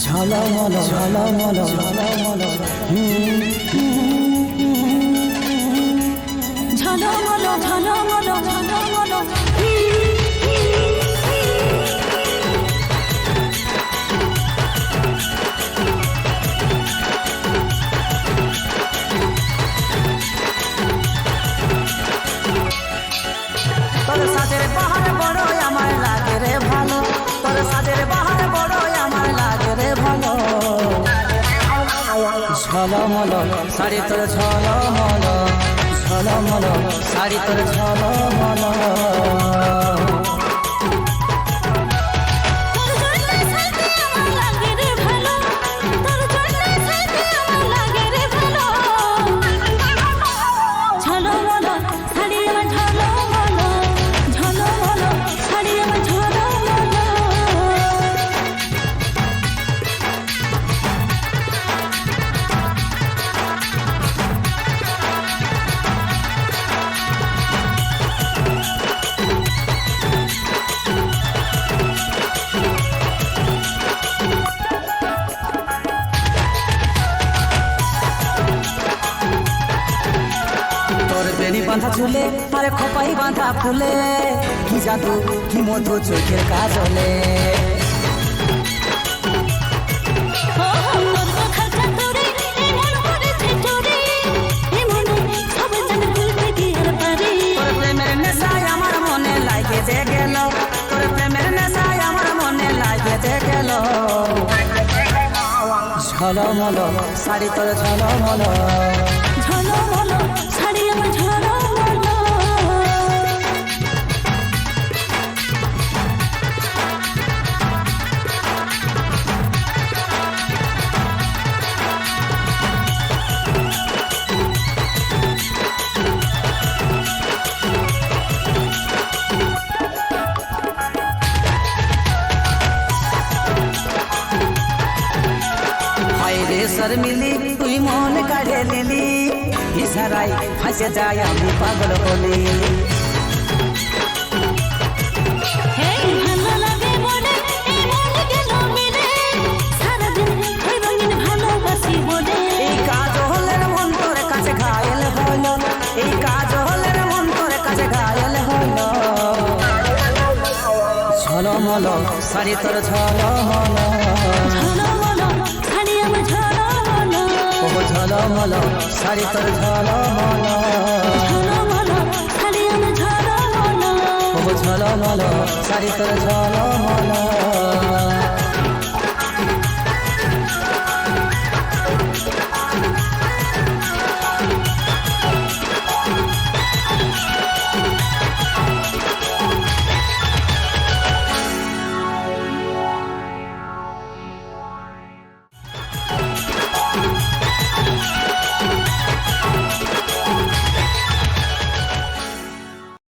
ঝলমল ঝলমল ঝলমল ঝলমল ঝলমল ঝলমল তোর সাজের বাহার বড়ই আমার লাগে রে ভালো, তোর সাজের বাহার বড়ই আমার লাগে রে ভালো। ঝলমল শাড়ি তোর ঝলমল ঝলমল শাড়ি তোর ঝলমল। বেনি বাঁধা চুলে আরে খোপাই বাঁধা ফুলে, কি জাদু কি মধু চোখের কাজলে। প্রেমের নেশায় আমার মনে লাগে যে গেল, তোর প্রেমের নেশায় আমার মনে লাগে যে গেল। ঝলমল শাড়ি তোর ঝলমল ঝলমল শাড়ি আমার ঝলমল। শর্মিলি তুই মন কাড়ে নিলি, ইশারাই ফাঁসে যায় আমি পাগল হলি। এই কাজ হলে মন তোর কাছে ঘায়েল হলো, এই কাজ হলে মন তোর কাছে ঘায়েল হলো। ঝলমল শাড়ি তোর ঝলমল ঝলমল শাড়ি আমার ঝলমল। ঝলমল শাড়ি তোর ঝলমল ঝলমল শাড়ি আমার ঝলমল। ঝলমল শাড়ি তোর ঝলমল।